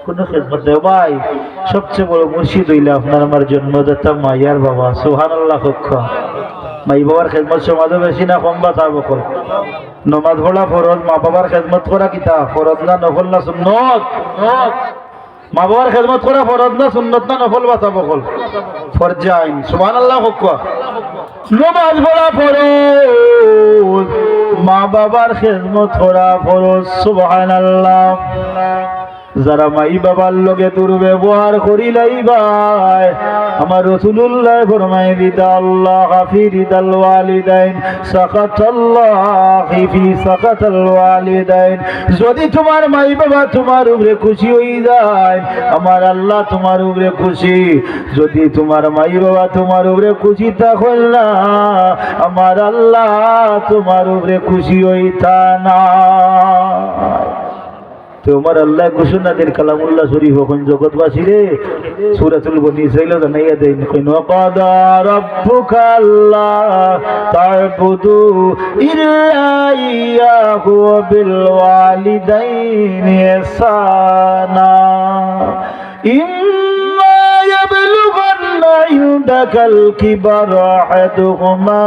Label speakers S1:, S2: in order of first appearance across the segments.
S1: কোন খেদমত দেও ভাই। সবচেয়ে বড় মুর্শিদ হইলে আপনার আমার জন্মদাতা মাইয়ার বাবা। সুবহানাল্লাহ। মাই বাবার খেদমত সমাজে বেশি না কম বা তা বকল? নমাজ পড়া ফরজ, মা বাবার খেদমত করা কিতা ফরজ না নফল না সুন্নত? মা বাবার খেদমত করা ফরজ না সুন্নত না নফল বা তা বকল? ফরজ আইন। সুবহানাল্লাহ। নমাজ পড়া ফরজ, মা বাবার খেদমত করা ফরজ। সুবহানাল্লাহ। যারা মাই বাবার লগে দুর্ব্যবহার করিলাই ভাই, আমার রাসূলুল্লাহ ফরমায় রিদা আল্লাহ ফি রিদাল ওয়ালিদাইন সাকাতাল্লাহি ফি সাকাতাল ওয়ালিদাইন। যদি তোমার মাই বাবা তোমার উপরে খুশি হয়ে যায়, আমার আল্লাহ তোমার উপরে খুশি। যদি তোমার মাই বাবা তোমার উপরে খুশি থাকেন না, আমার আল্লাহ তোমার উপরে খুশি হইতা না। তোমার আল্লাহ ঘোষণা দেন কালামুল্লাহ শরীফ এখন জগৎবাসী রে সূরাতুল বনী ইসরাঈল জানাইয়া দেন কইন ওয়াকাদা রাব্বুকা আল্লা তা'বুদু ইল্লা ইয়্যাহু ওয়া বিল ওয়ালিদাইনি ইহসানা ইম্মা ইয়াবলুগান্না ইনদাকাল কিবারা আহাদুহুমা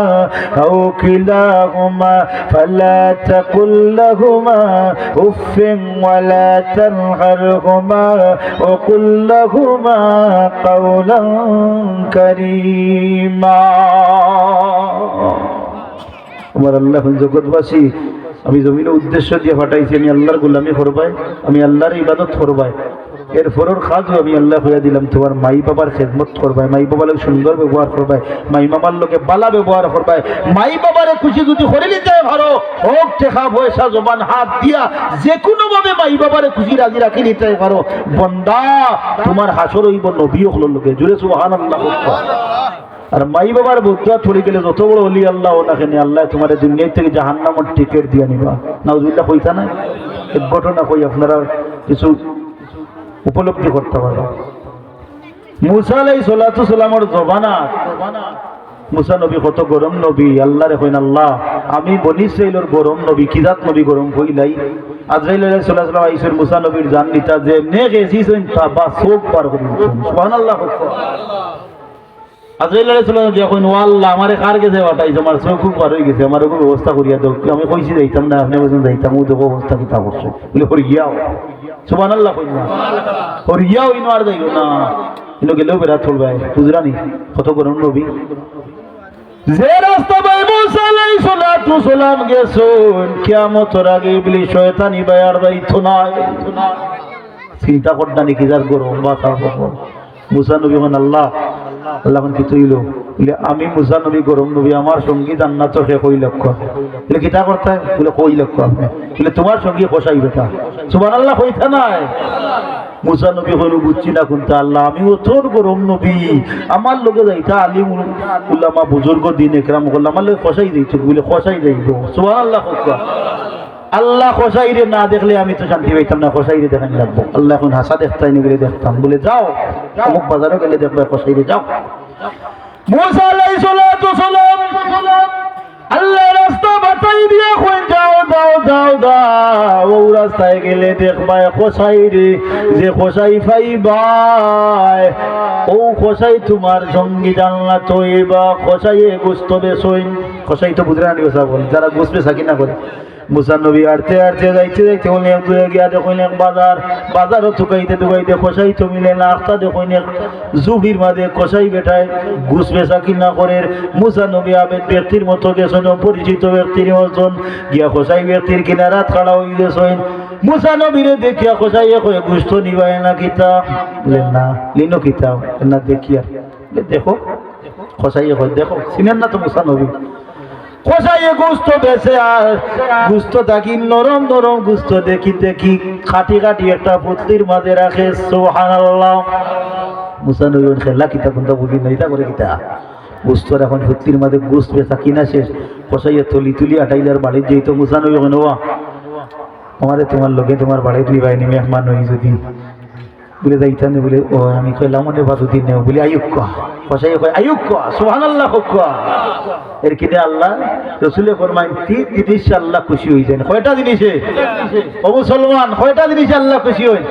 S1: আও কিলাহুমা ফালা তাকুল লাহুমা উফিন ওয়ালা তানহারহুমা ওয়া কুল লাহুমা কাওলান কারীমা। আমার আল্লাহ জগৎবাসী, আমি জমিনের উদ্দেশ্য দিয়ে পাঠাইছি আমি আল্লাহর গোলামি করবাই, আমি আল্লাহর ইবাদত করবাই। এর ফরর খাজও আমি আল্লাহ হইয়া দিলাম তোমার মাই বাবার খেদমত করবাই, মাই বাবার লোক সুন্দর ব্যবহার করবাই, মাই মামার লোকে বালা ব্যবহার করবাই। মাই বাবারে খুশি যদি করে নিতে পারো, হোক টেকা পয়সা জবান হাত দিয়া যে কোনো ভাবে মাই বাবারে খুশি রাজি রাখি নিতে পারো, বন্দা তোমার হাসর হইব নবী হলোর লোকে। জুড়ে সুবহানাল্লাহ। আর মাই বাবার বদুয়া থড়ি গেলে যত বড় ওলি আল্লাহ ও না কেন আল্লাহ তোমার দুনিয়া থেকে জাহান্নামের টিকিট দিয়া নিবা। নাউজুবিল্লাহ কইতা না? এক ঘটনা কই আপনারা কিছু উপলব্ধি করতে পারো। মুসা আলাইহিস সালাতু সালামের জবানা, মুসা নবী কত গরম নবী। আল্লাহরে কইন আল্লাহ আমি বনি ইসরাইলের গরম নবী, কিজাত নবী গরম হইলাই। আজরাইল আলাইহিস সালাম আইসের মুসা নবীর জান নিতা যে নে গেছিছেন তা বা চোখ পার করে দিছেন। সুবহানাল্লাহ। আজরাইল আলাইহিস সালাম যখন ও আল্লাহ আমারে কার কাছে পাঠাইছো, আমার চোখ পার হয়ে গেছে, আমার উপর ব্যবস্থা করিয়া দাও। আমি কইছি যাইতাম না, আপনি বলেন যাইতাম, ও দেখো অবস্থা কি তা করছে বলে করিয়াও। সুবহানাল্লাহ কইনা করিয়াও ইনো আর যাইও না, ইনো গেলেও বেরাত চলবে। বুঝরানি কত গরম নবী। যে রাস্তা বাই মুসা আলাইহিস সালাতু সালাম গেছেন, কিয়ামতের আগে ইবলিস শয়তানি বাইর যাইতো না। চিন্তা করতা নাকি যার গরম বা তা মুসা নবী বলেন আল্লাহ আল্লাহ কি তুইল বলে আমি মুসা নবী গরম নবী, আমার সঙ্গী জান্নাত চোখে কই লক্ষ বলে কিতা করতে বলে কই লক্ষ আপনি বলে তোমার সঙ্গী কষাই বেটা। সুবহানাল্লাহ কইতা নাই? মুসা নবী হইল বুঝছি না কোনটা আল্লাহ আমি ও তোর গরম নবী, আমার লোকে যাইতা আলিম উলামা বুজুর্গ দিন একরাম করলাম আমার লোকে কষাই যাইতো বলে কষাই যাইব। সুবহানাল্লাহ। আল্লাহ খোসাইরে না দেখলে আমি তো শান্তি পাইতাম না, খোসাইরে দেখানি লাগবো। আল্লাহ এখন হাসা দেখতাই নি বলে দেখতাম, বলে যাও অমুক বাজারও গেলে দেখবে খোসাইরে যাও। মুসা আলাইহিস সালাতু সালাম আল্লাহ রাস্তা বাতাই দিয়া কই যাও যাও যাও যাও। ও রাস্তায় গেলে দেখবাই খোসাইরে, যে খোসাই পাইবাই ও খোসাই তোমার সঙ্গী জান্নাত হইবা। খোসাইয়ে গোশত বেচইন, খোসাই তো বুঝরা নি কথা বল যারা গোশত বেচা কিনা করে। মুসা নবী আড়তে আড়তে যাইতে যাইতে অনেক দূরে গিয়া দেখুন এক বাজার, বাজারও ঠুকাইতে ঠুকাইতে খোসাই তো মিলে না। আখতা দেখুন এক জুবির মাঝে খোসাই বেটায় ঘুষ বেচা কিনা করে। মুসা নবী আবেদ ব্যক্তির মতো গেছেন, পরিচিত ব্যক্তির মতন গিয়া খোসাই ব্যক্তির কিনারাত খাড়া হয়ে গেছেন। মুসা নবীরে দেখিয়া খোসাই কয়ে ঘুষ তো নিবাই না কিতা না লিনো কিতা না দেখিয়া দেখো খোসাই কয় দেখো চিনেন না তো মুসা নবী। খোসাইয়ে গুস্ত বেছে আর গুস্ত থাকি নরম নরম গুস্ত দেখি দেখি খাটি খাটি একটা পুতলির মাঝে রাখে। সুবহানাল্লাহ। মুসা নবী খেলা কিতা কোনটা বুঝি না, এটা করে কিতা গুস্তর এখন পুতলির মাঝে গুস্ত বেচা কিনা শেষ। খোসাইয়ে তুলি তুলি আটাইলার বাড়ির যেত। মুসা নবী কেন আমারে তোমার লোকে তোমার বাড়িতে নিবাইনি মেহমান হই যদি বলে যাইতাম বলে ও আমি কইলাম মনে বাদু দিন বলে আয়ুক কষাই কয় আয়ুব কোয়া সুবহানাল্লাহ কোয়া এর কিনে আল্লাহ রসুলে ফরমাইন তিরিশে আল্লাহ খুশি হয়ে যায় কয়টা জিনিসে ও মুসলমান কয়টা জিনিসে আল্লাহ খুশি হয়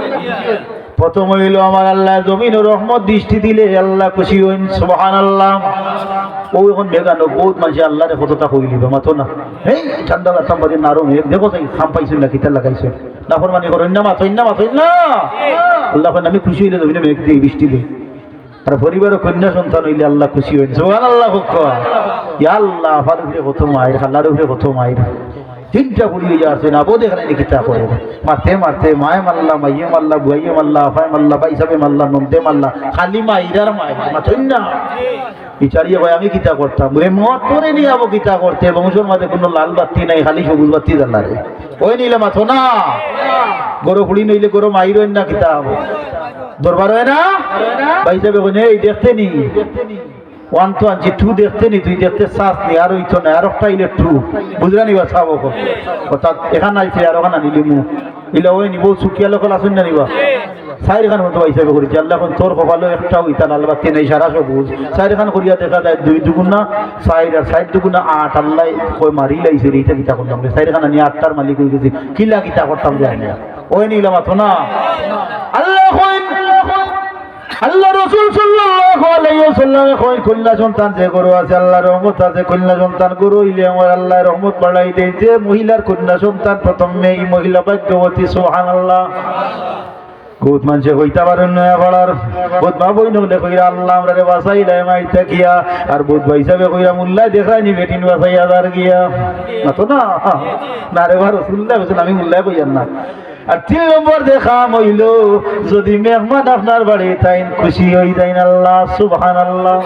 S1: প্রথম হইল আমার আল্লাহ জমিন ও রহমত দৃষ্টি দিলে আল্লাহ খুশি হইন সুবহানাল্লাহ ও এখন বেগানো বহুত মাঝে আল্লাহরে কতটা কই লিবে মাতো না এই ঠান্ডা লাতাম বাদে নারো দেখো তাই খাম পাইছেন না কিতা লাগাইছেন না ফরমানি করেন না মাতই না আল্লাহ আমি খুশি হইলে জমিনে মেঘ দিয়ে বৃষ্টি দিই আর পরিবারের কন্যা সন্তান হইলে আল্লাহ খুশি হইন সুবহানাল্লাহ ইয়া আল্লাহ ফারুকে কত মায়ের খাল্লার উপরে কত মায়ের তিনটা বুড়ি হয়ে যাচ্ছে না বোধ এখানে কিতা করে মারতে মারতে মায়ে মাল্লা মাইয়ে মাল্লা বুয়াইয়ে মাল্লা আফায় মাল্লা বাইসাবে মাল্লা নন্দে মাল্লা খালি মাইরার মায়ের মাথই না বিচারিয়ে ভাই আমি কিতা করতাম রে মত করে নিয়ে যাবো কিতা করতে বংশের মাঝে কোনো লাল বাতি নাই খালি সবুজ বাতি জ্বালারে ওই নিলে মাথো না গরু ফুড়ি নইলে গরু মাইর না কিতা হবো দরবার হয় না বাইসাবে এই দেখতে নি ওয়ান তো আনছি টু দেখতে নি তুই দেখতে চাস নি আর ওইতো না আর একটা ইলে টু বুঝলা নিবা চাবো অর্থাৎ এখানে আইছে আর ওখানে নিলি মু ইলে ওই নিব শুকিয়া লোক আসুন না নিবা চাইর খান মতো হিসাবে করেছি আল্লাহ এখন তোর কপালো একটা ওইটা লাল বাতি নেই সারা সবুজ চাইর খান করিয়া দেখা যায় 2 দুগুণা 4 আর 4 দুগুণা 8 আল্লাহ কই মারি লাইছে এইটা কিতা করতাম চাইর খান নিয়ে 8টার মালিক হয়ে গেছি কিলা কিতা করতাম জানি না ওই নিলাম আতো না আল্লাহ কইন আল্লাহ রাসূল সাল্লাল্লাহু আলাইহি ওয়াসাল্লাম কই কন্যা সন্তান যে গরু আছে আল্লাহর রহমত আছে কন্যা সন্তান গরু হইলে আমার আল্লাহর রহমত বাড়াই দেয় যে মহিলার কন্যা সন্তান প্রথমে এই মহিলা ভাগ্যবতী সুবহানাল্লাহ বহুত মানুষে কইতা পারেন না পড়ার বহুত মা বই নলে কইরা আল্লাহ আমরারে বাঁচাইলাই মাইতা কিয়া আর বহুত ভাই হিসাবে কইরা মুল্লাই দেখাইনি বেটিন বাঁচাইয়া দার গিয়া না তো না রে ভাই রাসূলুল্লাহ বলেন আমি মুল্লাই কইয়ান না আর 3 নম্বর দেখা হইল যদি মেহমান আপনার বাড়ি তাই খুশি হই যাইন আল্লাহ সুবহানাল্লাহ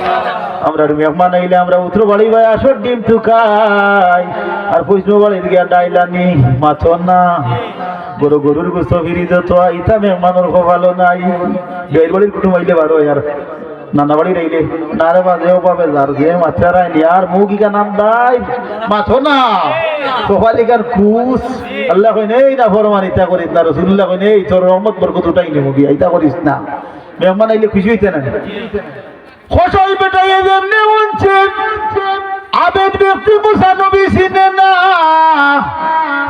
S1: আমরা মেহমান আইলে আমরা উত্তর বাড়ি ভাই আসর ডিম টুকাই আর পশ্চিম বাড়ি গিয়া ডাইলানি মাথো না গরুর গোস্ত ফিরি যত ইতা মেহমানের ভালো নাই গাইর বাড়ির কুটুম আইলে বারো আর নানা বাড়ি রাইলে নারে বাজেও পাবে যার যে মাথা রাইনি আর মুগিকা নাম দাই মাথো না কপালিকার কুস আল্লাহ কই নেই না ফরমান ইতা করিস না রাসূলুল্লাহ কই নেই তোর রহমত বরকত উঠাই নে মুগি ইতা করিস না মেহমান আইলে খুশি হইতে না খোসাই বেটাইয়ে যেমনে মনছে আবেদ ব্যক্তি মুসা নবী চিনে না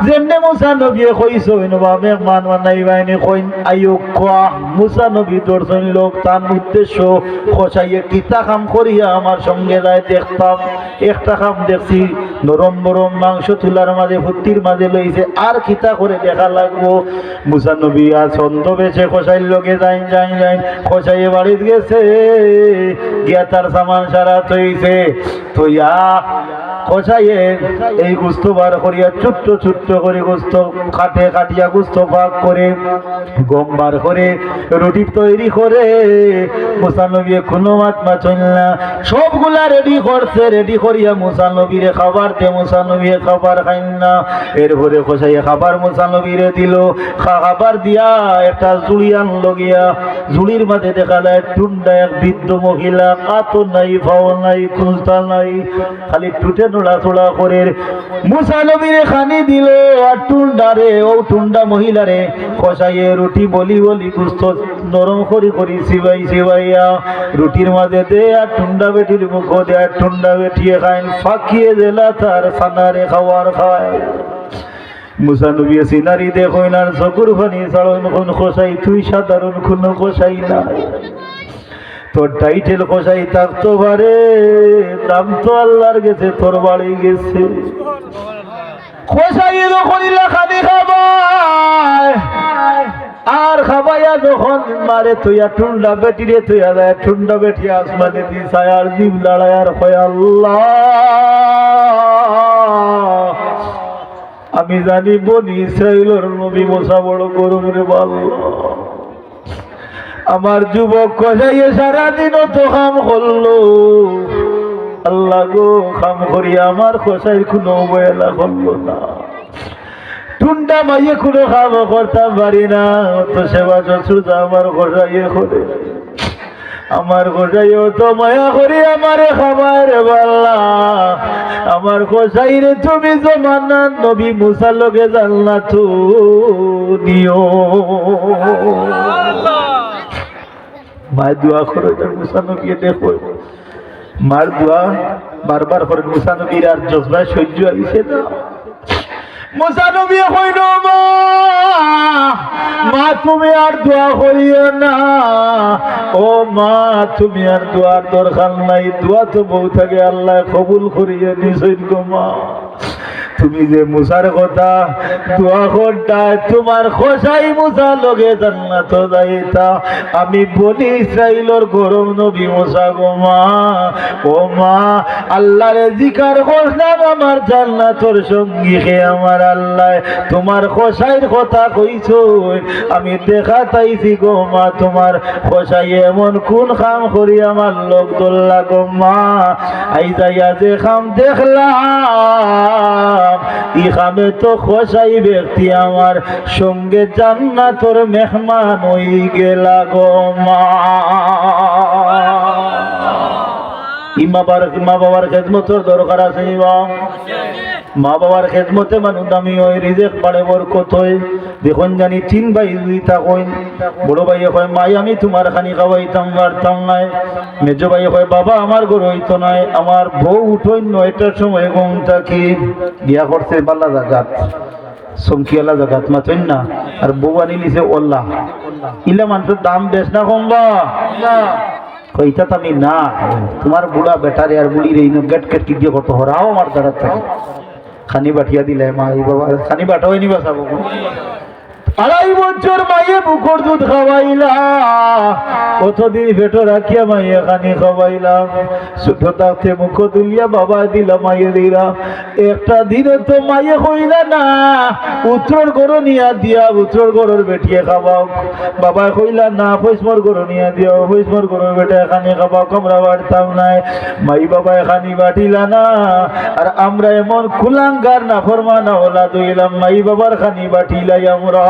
S1: যেমনে মুসা নবী কইছো ইনবা মেহমান বানাই বাইনি কইন আইয়ুক কোয়া মুসা নবী দর্শন লোক তার উদ্দেশ্য খোসাইয়ে কিতা কাম করিয়া আমার সঙ্গে যায় দেখতাম একটা কাম দেখছি নরম নরম মাংস তুলার মাঝে ফুটির মাঝে লইছে আর কিতা করে দেখা লাগবো মুসা নবী আর ছন্দ বেছে খোসাইর লোকে যাই খোসাইয়ে বাড়িতে গেছে গিয়া তার সামান সারা থইছে থইয়া খোসাইয়ে এই গুস্ত বার করিয়া ছোট্ট ছোট্ট করে গুস্ত কাটিয়া গুস্ত ভাগ করে গম বার করে রুটি তৈরি করে মুসা নবী কোনো মাতমা চল না সবগুলা রেডি করছে রেডি করিয়া মুসা নবীরে খাবার দে মুসা নবী খাবার খাইন না এরপরে খোসাইয়ে খাবার মুসা নবীরে দিল খাবার দিয়া একটা জুড়ি আনলো গিয়া জুড়ির মাঝে দেখা যায় টুন্ডা এক বৃদ্ধ মহিলা কাতো নাই ফাও নাই কুলতা নাই খালি টুটে নোড়াচোড়া করে মুসা নবীরে খানি দিল আর টুন্ডারে ও টুন্ডা মহিলারে খসাইয়ে রুটি বলি গুস্ত নরম করি সিবাইয়া রুটির মাঝে দে আর টুন্ডা বেটির মুখ দে আর টুন্ডা বেটিয়ে খাইন ফাঁকিয়ে দিলা তার সানারে খাওয়ার খায় মুসা নবী সিনারি দেখইন আর চকুর পানি ছাড়ন কোন খসাই তুই সাধারণ কোন খসাই নাই তোর টাইটেল খসাই থাকতো পারে দাম তো আল্লাহর গেছে তোর বাড়ি গেছে খসাই করিলা খানি খাবাই আর খাবাইয়া যখন মারে তুইয়া টুন্ডা বেটিরে তুইয়া দেয় টুন্ডা বেটি আসমানে দিছায় আর জীব লড়াই আর হয় আল্লাহ আমি জানি বনি ইসরাইলের নবী মুসা বড় গরম রে আল্লাহ আমার যুবক কজাইয়ে সারাদিন তো কাম করলো আল্লাহ গো কাম করিয়া আমার খসাইর কোনো অবহেলা করলো না টুন্ডা মাইয়ে কোনো কাম করতাম পারি না তো সেবা শুধু আমার খসাইয়ে করে আমার খসাইও তো মায়া করি আমারে খাবার বাল্লা আমার খসাইরে তুমি জমানা নবী মুসা লগে জান্নাত নিও মায় দোয়া করো মুসা নবী দেখো মার দোয়া বারবার করে মুসা নবীর আর জজবায় সহ্য আইছে না। মুসা নবী কইল মা তুমি আর দোয়া করিও না, ও মা তুমি আর দোয়ার দরকার নাই, দোয়া তো বউ থাকে আল্লাহ কবুল করিয়ে নিছেন গো মা। তুমি যে মুসার কথা দোয়া করতা তোমার খোসাই মুসা লগে জান্নাত যাইতা, আমি বনি ইসরাইলের গরম নবী মুসা গো মা। ও মা আল্লাহরে জিকার করলাম আমার জান্নাতের সঙ্গী হে আমার আল্লাহ, তোমার খোসাইর কথা কইছো আমি দেখা তাইছি গো মা, তোমার খোসাই এমন কোন কাম করি আমার লোক দোল্লা গো মা। আই যাইয়া যে কাম দেখলাম ই খামে তো খোসাই ব্যক্তি আমার সঙ্গে জান্নাতের মেহমান হই গেলা গো মা। মা বাবার খেদমতের দরকার আছে, মা বাবার খেদমতে মানুষ দামি হয়, রিজেক বাড়ে বরকত হয়। দেখুন জানি 3 ভাই থাকুন, বড় ভাই কয় মাই আমি তোমার খানি খাওয়াইতাম পারতাম নাই, মেজো ভাই কয় বাবা আমার গরু হইতো নাই, আমার বউ উঠোই 9টার সময় ঘুম থাকি বিয়া করছে বাল্লা জাগাত সমকিয়ালা জাগাত মাথইন না, আর বউ আনি লিছে ওল্লা ইলা মানুষের দাম বেশ না কমবা কইতা আমি না, তোমার বুড়া বেটারে আর বুড়ি রে গেট গেট কি দিয়ে কত হরাও আমার দ্বারা থাকে খানি বাঠিয়া দিলে মা এই বাবা খানি বাটাও নি বাসাবো। 2.5 বছর মাইয়ে বুকর দুধ খাওয়াইলা, কতদিন ভেটো রাখিয়া মাইয়ে খানি খাওয়াইলাম, ছোট থাকতে মুখ তুলিয়া বাবা দিলা মাইয়ে দিলা। একটা দিনে তো মাইয়ে কইলা না উত্তর গরু নিয়া দিয়া উত্তর গরুর বেটিয়ে খাওয়াও, বাবা কইলা না পয়সমর গরু নিয়া দিও পয়সমর গরুর বেটা খানি খাওয়াও, আমরা বাড়তাম নাই। মাই বাবা খানি বাটিলা না, আর আমরা এমন কুলাঙ্গার না ফরমানা ওলা দইলাম মাই বাবার খানি বাটিলাই আমরা।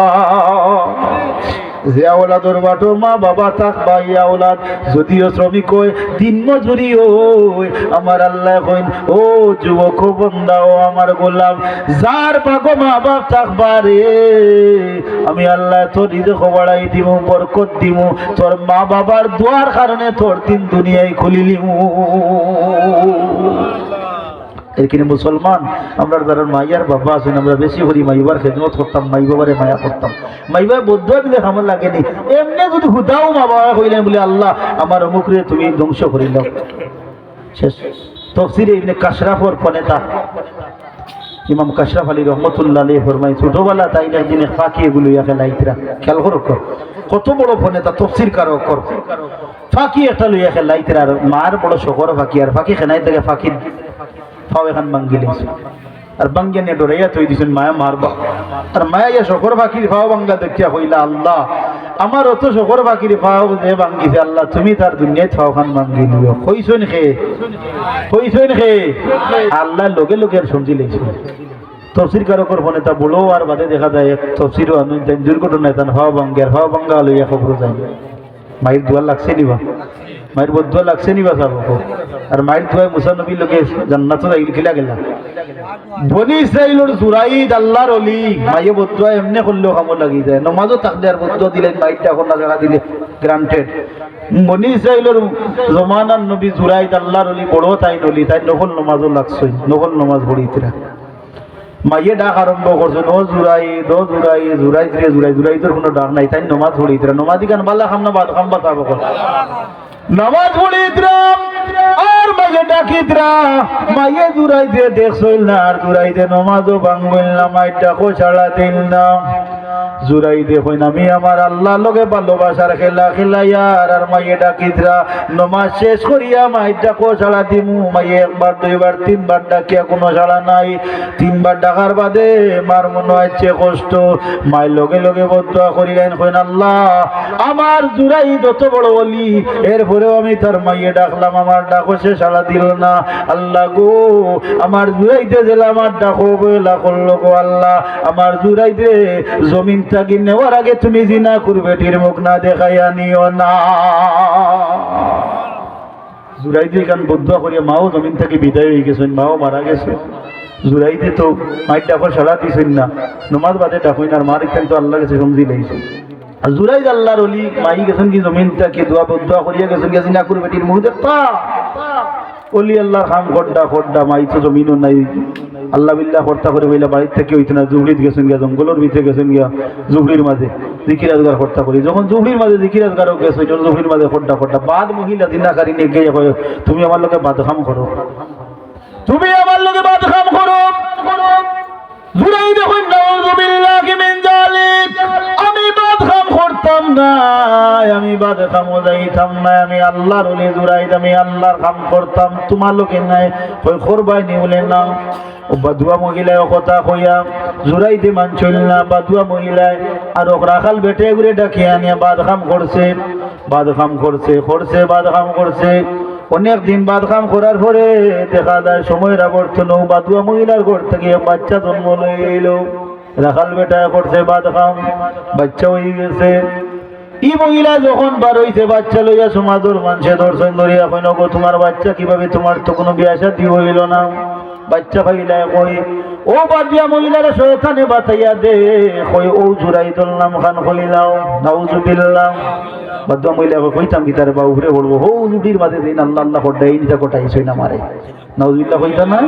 S1: যে আওলাদর বাটো মা বাবা থাক বা আওলাদ যদিও শ্রমিক হয় দিন মজুরি হয়, আমার আল্লাহ কইন ও যুবক বন্দা ও আমার গোলাম যার পাগো মা বাপ থাকবা রে আমি আল্লাহ তোর রিজক বাড়াই দিমু বরকত দিমু, তোর মা বাবার দোয়ার কারণে তোর দিন দুনিয়ায় খুলিলিমু। এখানে মুসলমান আমরা যারা মাইয়ার বাবা আছেন আমরা বেশি করি মাইবার খেদমত করতাম, মাই বাবারে মায়া করতাম, মাইবার বদুয়া দিলে আমার লাগেনি, এমনি যদি হুদাও মা বাবা কইলেন বলে আল্লাহ আমার অমুকরে তুমি ধ্বংস করিল। শেষ তফসিরে ইবনে কাশরাফর ফনেতা ইমাম কাশরাফ আলী রহমতুল্লাহ আলাইহি ফরমাই ছোটবেলা তাই একদিন ফাঁকি এগুলো ইয়াকে লাইতরা খেয়াল করো কত বড় ফনেতা তফসির কারো কর ফাঁকি একটা লইয়া খেলাইতরা, আর মার বড় শকর ফাঁকি, আর ফাঁকি খেনাই থেকে ফাঁকি ফাও এখান বাঙ্গি লেগেছে আর বাঙ্গিয়া নিয়ে ডরাইয়া তৈ দিয়েছেন মায়া মারবা, আর মায়া ইয়া শকর ফাঁকির ফাও বাঙ্গা দেখিয়া হইলা আল্লাহ আমার অত শকর ফাঁকির ফাও যে বাঙ্গিছে আল্লাহ তুমি তার দুনিয়ায় ফাও খান বাঙ্গি লিও কইছেন খে আল্লাহ লগে লগে আর শুনছি লেগেছে। তফসির কারকর ফোনে তা বলো আর বাদে দেখা যায় এক তফসিরও আমি দুর্ঘটনায় তান ফাও বাঙ্গা লইয়া খবর যায় মায়ের দোয়া লাগছে নিবা, মায়ের বদুয়া লাগছে নিবা সাবো, আর মায়ের দোয়ায় মুসা নবী লোকে জান্নাত খিলা গেলা। বনি ইসরাইলের জুরাইদ আল্লাহর ওলি মাইয়ে বদুয়া এমনি করলেও কামো লাগি যায়, নমাজও থাকলে আর বদুয়া দিলে মাইরটা এখন না জায়গা দিলে গ্রান্টেড। বনি ইসরাইলের জমানার নবী জুরাইদ আল্লাহর ওলি বড় তাই নলি তাই নফল নমাজও লাগছে, নফল নমাজ পড়িতরা মাইয়ে ডাক আরম্ভ করছেন ও জুরাইদ ও জুরাইদ জুরাইদ রে জুরাইদের কোনো ডাক নাই তাই নমাজ পড়িতরা, নমাজি গান বাল্লা খাম না বাদ খাম বাতাবো নামাজ পড়িতরা আর মাইয়ে ডাকিতরা মাইয়ে জুরাইদে দেখছইল না আর জুরাইদে নমাজও ভাঙবইল না, মাইর ডাকো ছাড়া দিল না। জুরাইদে কইন আমি আমার আল্লাহ লগে ভালোবাসার খেলা খেলাইয়ার, আর মাইয়ে ডাকিতরা নমাজ শেষ করিয়া মাইর ডাকো ছাড়া দিমু, মাইয়ে 1 বার 2 বার 3 বার ডাকিয়া কোনো ছাড়া নাই, 3 বার ডাকার বাদে মার মনে হচ্ছে কষ্ট, মায়ের লগে লগে বদুয়া করিলেন কইন আল্লাহ আমার জুরাইদ অত বড় ওলি এরপরেও আমি তার মাইয়ে ডাকলাম আমার ডাকো সে সাড়া দিল না, আল্লাহ গো আমার জুরাইদে দিলে আমার ডাকো বলা করলো গো আল্লাহ আমার জুরাইদে জমিন থাকি নেওয়ার আগে তুমি জিনা করবে টির মুখ না দেখাইয়া নিও না। জুরাইদে কান বদুয়া করিয়া মাও জমিন থেকে বিদায় হয়ে গেছেন, মাও মারা গেছে। জুরাইদে তো মায়ের ডাকো সাড়া দিছেন না, নমাজ বাদে ডাকই না, আর মার এখান তো আল্লাহ কাছে সমঝি লাইছে। আর জুরাইদ আল্লাহর ওলি মাই গেছেন কি জমিন থেকে দোয়া বদুয়া করিয়া গেছেন গেছি না করবে টির মুখ দেখতা অলি আল্লাহর খাম খড্ডা খড্ডা মাই তো জমিনও নাই আল্লাহ বিল্লাহ কর্তা করে বইলা বাড়ির থেকে হইতো না জুবড়িত গেছেন গিয়া জঙ্গলের ভিতরে গেছেন গিয়া জুবড়ির মাঝে জিকিরাজগার কর্তা করি যখন জুবড়ির মাঝে জিকিরাজগারও গেছে ওই জুবড়ির মাঝে খড্ডা খড্ডা বাদ মহিলা দিনাকারী নিয়ে গিয়ে কয় তুমি আমার লোকে বাদ খাম করো তুমি আমার লোকে বাদ খাম করো জুরাই দেখুন নাউযুবিল্লাহি মিন যালিক আমি বাদ খাম করতাম না আমি বাদ খামও যাইতাম না আমি আল্লাহর ওলি জুরাই আমি আল্লাহর খাম করতাম তোমার লোকে নাই কই করবাই নি বলে না বাদুয়া মহিলায় কথা কইয়া জুরাইতে মানছিল না বাদুয়া মহিলায় আর রাখাল বেটে ঘুরে ডাকিয়ে আনিয়া বাদ খাম করছে বাদ খাম করছে বাদ খাম করছে অনেক দিন বাদ কাম করার পরে দেখা যায় সময়ের আবর্তন বাদুয়া মহিলার ঘর থেকে বাচ্চা জন্ম লয়ে এলো রাখাল বেটা করছে বাদ কাম বাচ্চা হয়ে গেছে ই মহিলা যখন বার হইছে বাচ্চা লইয়া সমাজের মানুষে দর্শন ধরিয়া কইন গো তোমার বাচ্চা কিভাবে তোমার তো কোনো বিয়া শাদী হইল না বাচ্চা পাইলায় কই ও বাদিয়া মহিলার শয়তানে বাতাইয়া দে কই ও জুরাইদুল নাম খান খলিলাও নাউযুবিল্লাহ বাদুয়া মহিলা কইতাম কি তার বা উপরে বলবো হো জুটির মাঝে দিন আল্লাহ আল্লাহ কডাই নিটা কোটাইছই না মারে নাউযুবিল্লাহ কইতা না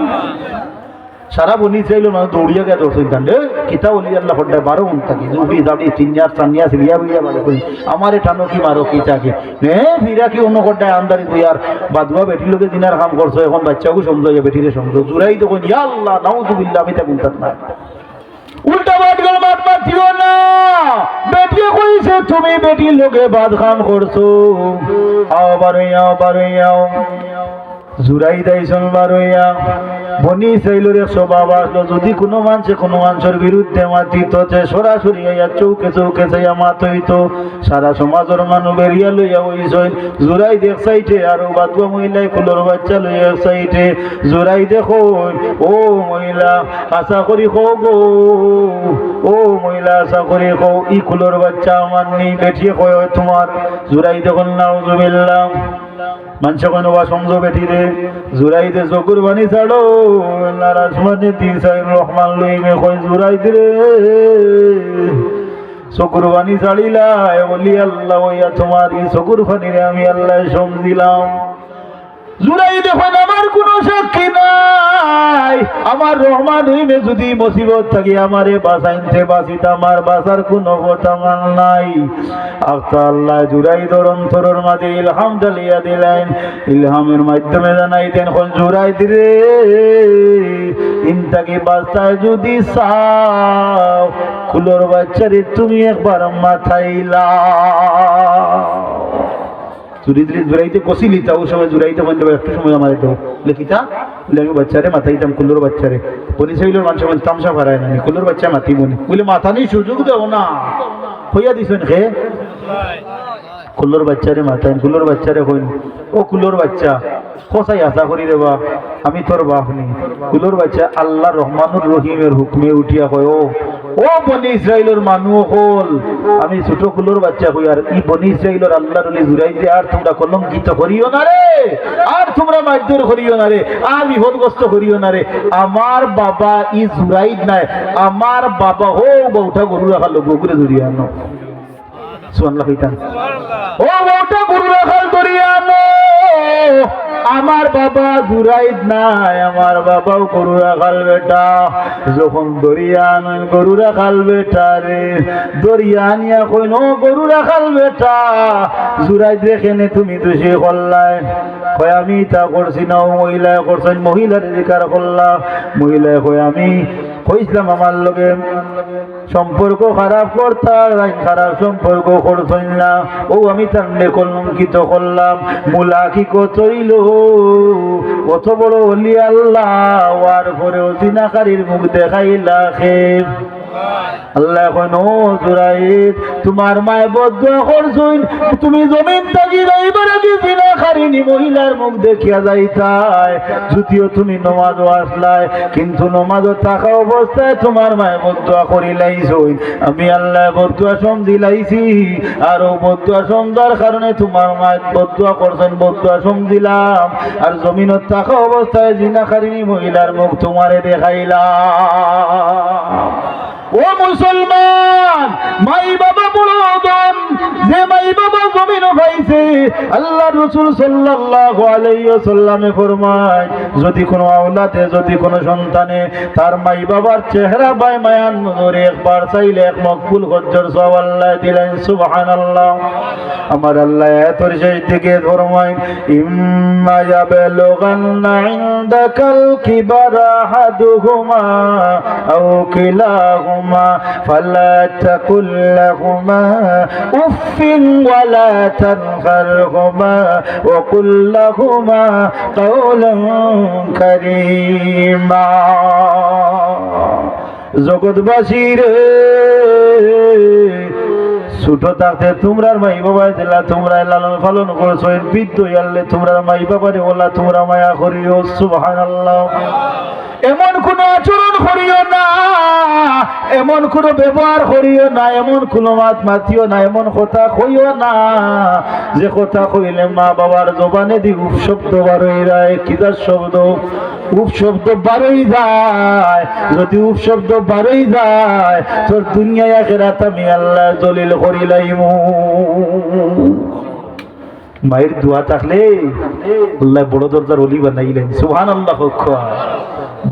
S1: সারা বনি চাইলো না দৌড়িয়া গিয়া দর্শন কাণ্ডে কিতা বলি আল্লাহ কডাই 12 ঘন্টা থাকি জুবি দাবি তিনজার সানিয়া সিরিয়া বিয়া বলে কই আমারে টানো কি মারো কি চাকে নে ফিরা কি অন্য কডাই আন্দারি তুই আর বাদুয়া বেটি লোকে দিনার কাম করছো এখন বাচ্চাকে সমঝাইয়া বেটিরে সমঝো জুরাই তো কই ইয়া আল্লাহ নাউযুবিল্লাহ আমি তা বলতাম না উল্টা বাদ গেল বাদ মারছিও না বেটি কইছে তুমি বেটি লোকে বাদ কাম করছো আও বারইয়াও জুরাই দাইছন বারইয়া বনি চাইলোর 100 আসলো যদি কোনো মানুষের বিরুদ্ধে মাতিত সরাসরি চৌকে চাইয়া মাত হইতো সারা সমাজের মানুষ বেরিয়া লইয়া হইছই জুরাই দেখ সাইটে আর বাদুয়া মহিলাই ফুলের বাচ্চা লইয়া সাইটে জুরাই দেখো ও মহিলা আশা করি খো গো ও মহিলা আশা করি খো ই ফুলের বাচ্চা আমার নেই বেঠিয়ে কয় তোমার জুরাই দেখুন নাউযুবিল্লাহ মানুষ কোনো বা সমঝো বেটি রে জুরাইতে চকুর বানি ছাড়ো নারাজমানে দিসাইর রহমান লইবে কই জুরাইতে রে চকুর বানি ছাড়িলা বলি আল্লাহ ওইয়া তোমার এই চকুর বানি রে আমি আল্লাহ সমঝিলাম জুরাই দেখুন আমার কোনো সাক্ষী নাই আমার রহমান হইবে যদি মুসিবত থাকি আমারে বাঁচাইতে বাঁচিত আমার বাঁচার কোনো বর্তমান নাই আফতা আল্লাহ জুরাই দর অন্তরের মাঝে ইলহাম ঢালিয়া দিলেন ইলহামের মাধ্যমে জানাইতেন কোন জুরাই দিরে ইনটাকে বাঁচায় যদি চাও কুলোর বাচ্চারে তুমি একবার মাথাইলা জুরাইতে কষিলি তা ওই সময় জুরাইতে বন্ধ একটু সময় আমার দেবো লিখিতা বলে আমি বাচ্চারে মাথাইতাম কুল্লোর বাচ্চারে বলি সেইগুলোর মানুষ তামসা ভাড়ায় না কুল্লোর বাচ্চা মাতি মনে বলে মাথা নেই সুযোগ দেবো না হইয়া দিছেন খে কুল্লোর বাচ্চারে মাথায় কুল্লোর বাচ্চারে হইন ও কুল্লোর বাচ্চা কোথায় আশা করি রে বা আমি তোর বাপ নেই কুল্লোর বাচ্চা আল্লাহ রহমানুর রহিমের হুকমে উঠিয়া কয় ও বনি ইসরাইলের মানুষ হল আমি ছোট কুলোর বাচ্চা কই আর ই বনি ইসরাইলের আল্লাহর ওলি জুরাইতে আর তোমরা কলঙ্কিত করিও না রে আর তোমরা মারধর করিও না রে আর বিপদগ্রস্ত করিও না রে আমার বাবা ই জুরাইদ নাই আমার বাবা হো বউটা গরু রাখা লোক গরুরে ধরিয়া আনো সুবহানাল্লাহ কইতাম ও বউটা গরু রাখাল ধরিয়া আনো আমার বাবা জুরাইদ নাই আমার বাবাও গরু রাখাল বেটা যখন দরিয়া আনেন গরু রাখাল বেটা রে দরিয়া আনিয়া কইন গরু রাখাল বেটা জুরাইদ রেখেনে তুমি দোষী করলাই কয় আমি তা করছি না মহিলায় করছেন মহিলার অধিকার করলাম মহিলায় কয় আমি কইছিলাম আমার লগে সম্পর্ক খারাপ করতাম খারাপ সম্পর্ক করছেন না ও আমি তান্ডে কলঙ্কিত করলাম মুলা কি কতইল কত বড় অলি আল্লাহ আর পরে জিনাকারীর মুখ দেখাইলা খে আল্লাহ কইন ও জুরাইদ তোমার মায় বদুয়া করছইন তুমি জমিন থাকি যাইবার আগে জিনাকারিনী মহিলার মুখ দেখিয়া যাইতাই যদিও তুমি নমাজও আসলাই কিন্তু নমাজও থাকা অবস্থায় তোমার মায় বদুয়া করিলাইছইন আমি আল্লাহ বদুয়া সমঝিলাইছি আর ও বদুয়া সমঝার কারণে তোমার মায় বদুয়া করছেন বদুয়া সমঝিলাম আর জমিনত থাকা অবস্থায় জিনাকারিনী মহিলার মুখ তোমারে দেখাইলাম ও মুসলমান মাই বাবা বড় ধন যে মাই বাবা জমিনও পাইছে। আল্লাহ রাসূল সাল্লাল্লাহু আলাইহি ওয়াসাল্লামে ফরমায়, যদি কোনো আওলাদে, যদি কোনো সন্তানে তার মাই বাবার চেহারা বাই মায়ান নজরে একবার চাইলে এক মকবুল হজ্জর সওয়াব আল্লাহ দিলেন। সুবহানাল্লাহ। আমার আল্লাহ এতর শেষ দিকে ফরমায়, ইম্মা ইয়াবলুগান্না ইনদাকাল কিবারা আহাদুহুমা আও কিলাহুমা ফালা তাকুল লাহুমা উফিন ওয়ালা তানহারহুমা ওয়া কুল লাহুমা কাওলান কারীমা। জগৎবাসীর ছোট থাকতে তোমরার মাই বাবা দিলা, তোমরা লালন পালন করছো, বৃদ্ধ হইলে তোমরা মাই বাবারে বলা তোমরা মায়া করিও। সুবহানাল্লাহ। এমন কোন আচরণ করিও না, এমন কোন ব্যবহার করিও না, এমন কোন মাত মাতিও না, এমন কথা কইও না যে কথা কইলে মা বাবার জবানে দি উপশব্দ বারই যায়। কিদার শব্দ? উপশব্দ বারই যায়। যদি উপশব্দ বারই যায় তোর দুনিয়া আখিরাত আমি আল্লাহ জলিল করিলাইমু। মায়ের দোয়া থাকলে আল্লাহ বড় দরজার ওলি বানাইলেন। সুবহানাল্লাহ।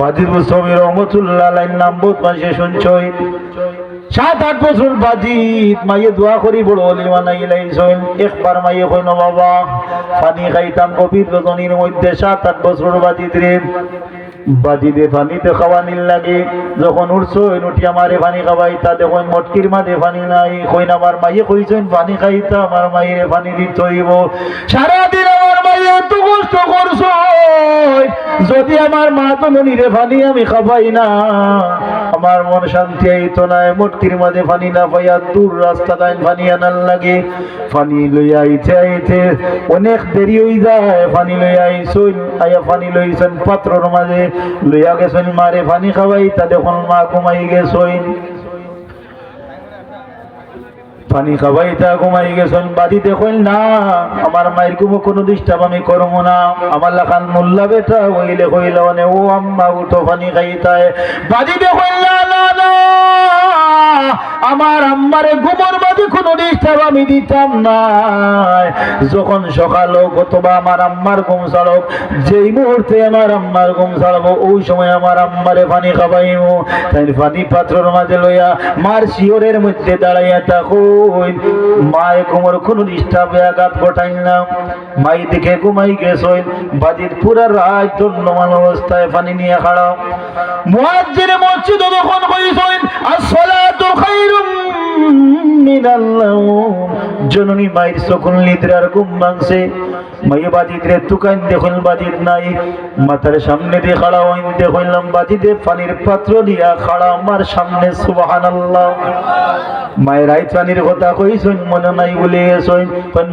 S1: বাজিদ গোস্বামী রহমতুল্লাহ আলাইহির নাম বহুত মাসে শুনছই। 7-8 বছর বাজিদ মায়ে দোয়া করি বড় ওলি বানাইলেন। একবার মায়ে কইল, বাবা পানি খাইতাম গভীর রজনীর মধ্যে। 7-8 বছর বাজিদ রে, বাজিদে পানিতে খাওয়ানির লাগে। যখন উঠছো উঠি আমারে পানি খাওয়াইতা, দেখুন মটকির মাঝে পানি নাই। কইন আমার মাইয়ে কইছেন পানি খাইতা, আমার মাইরে পানি দিতে হইব। সারাদিন আমার মাইয়ে এত কষ্ট করছো, যদি আমার মা তো ননিরে পানি আমি খাবাই না আমার মন শান্তি আইতো না। মটকির মাঝে পানি না পাইয়া দূর রাস্তা তাই পানি আনার লাগে। পানি লইয়া আইতে আইতে অনেক দেরি হয়ে যায়। পানি লইয়া আইসুন, আইয়া পানি লইছেন পাত্রর মাঝে লইয়া গেছেন মারে পানি খাওয়াই। তা দেখুন মা ঘুমাই গেছেন, পানি খাওয়াই তা ঘুমাই গেছেন। বাদি দেখুন না আমার মায়ের ঘুমো কোনো ডিস্টার্ব আমি করবো না। আমার লাখান মোল্লা বেটা হইলে কইল ও আম্মা উঠো পানি খাইতায়। বাদি দেখুন না না না, আমার আম্মারে ঘুমোর মাঝে কোনো ডিস্টার্ব আমি দিতাম না। যখন সকাল হোক অথবা আমার আম্মার ঘুম ছাড়ক, যেই মুহূর্তে আমার আম্মার ঘুম ছাড়বো ওই সময় আমার আম্মারে পানি খাওয়াইমু। তাই পানি পাত্রর মাঝে লইয়া মার শিওরের মধ্যে দাঁড়াইয়া থাকো। মায়ে ঘুমোর কোনো ডিস্টার্বে আঘাত ঘটাই না। মাই দেখে ঘুমাই গেছেন। বাজির পুরা রাত ধন্যমান অবস্থায় পানি নিয়ে খাড়াও। মুয়াজ্জিন মসজিদে যখন কইছেন আসসালাতু খায়রুম মিনাল নাওম, জননী মায়ের সকল নিদ্রার ঘুম ভাঙছে। মাইয়ে বাজিদ রে তুকান দেখুন বাজিদ নাই। মাথার সামনে দিয়ে খাড়া হইন, দেখলাম বাজিদে পানির পাত্র দিয়া খাড়া আমার সামনে। সুবহানাল্লাহ। মায়ের রাত পানির কথা কইছেন মনে নাই বলে গেছেন।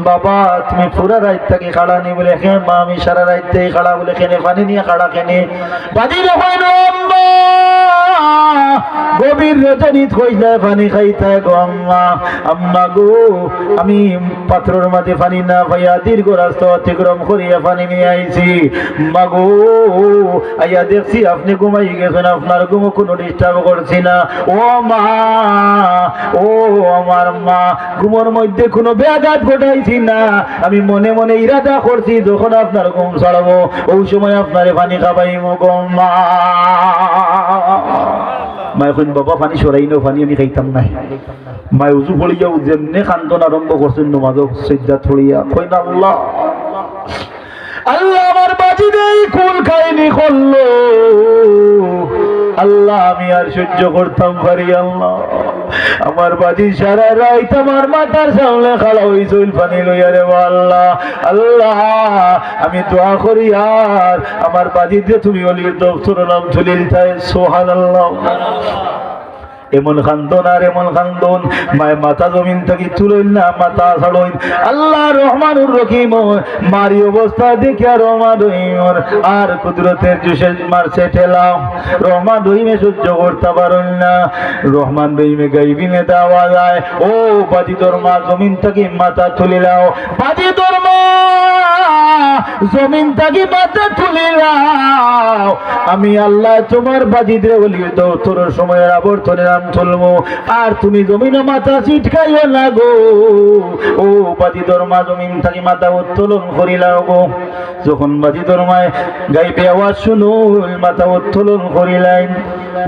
S1: বাবা তুমি পুরা রাত থেকে খাড়া নি বলে, হ্যাঁ মা আমি সারা রাত থেকে খাড়া বলে। কেনে পানি নিয়ে খাড়া কেনে? বাজিদ কইল গভীর রজনীত কইলা পানি খাইতা গো আম্মা। আম্মা গো আমি পাত্রর মাঝে পানি না পাইয়া দীর্ঘ রাস্তা অতিক্রম করিয়া পানি নিয়ে আইছি। মা গো আইয়া দেখছি আপনি ঘুমাই গেছেন, আপনার ঘুমো কোনো ডিস্টার্ব করছি না। ও মা, ও আমার মা, ঘুমোর মধ্যে কোনো ব্যাঘাত ঘটাইছি না। আমি মনে মনে ইরাদা করছি যখন আপনার ঘুম ছাড়াবো ওই সময় আপনারে পানি খাবাইমো গো মা। মা এখন বাবা পানি সরাই নো, পানি আমি খাইতাম না। মায় উজু ফলিয়া যেমনি কান্দন আরম্ভ করছেন নমাজ সজ্জা থড়িয়া কইন আল্লাহ আল্লাহ আমার বাজিদে কুল খাইনি করলো। আল্লাহ আমি আর সহ্য করতাম পারি। আল্লাহ আমার বাজি সারা রাত আমার মাথার সামনে খাড়া হইছিল পানি লইয়া রে আল্লাহ। আল্লাহ আমি দোয়া করি আর আমার বাজিদে তুমি অলির দফতর নাম তুলে দিতে। সুবহানাল্লাহ। এমন খান্দন আর এমন খান্দন, মায়ের মাথা জমিন থেকে তুলেন না, মাথা ছাড়ইন। আল্লাহ রহমানুর রহিম মারি অবস্থা দেখে রহমান রহিমর আর কুদরতের জুসে মারছে ঠেলাম। রহমান রহিমে সহ্য করতে পারেন না। রহমান রহিমে গাইবিনে দেওয়া যায়, ও বাজি তোর মা জমিন থেকে মাথা তুলে লাও। বাজি তোর মা জমিন থেকে মাথা তুলে লাও। আমি আল্লাহ তোমার বাজিদরে বলি তো তোর সময়ের আবর্তনের নাম চলবো। আর তুমি জমিনে মাথা ছিটকাইও না গো। ও বাজি দরমা জমিন থাকি মাথা উত্তোলন করিলাও গো যখন বাজি দরমায় গাইবে আওয়াজ শুনুল মাথা উত্তোলন করিলাইন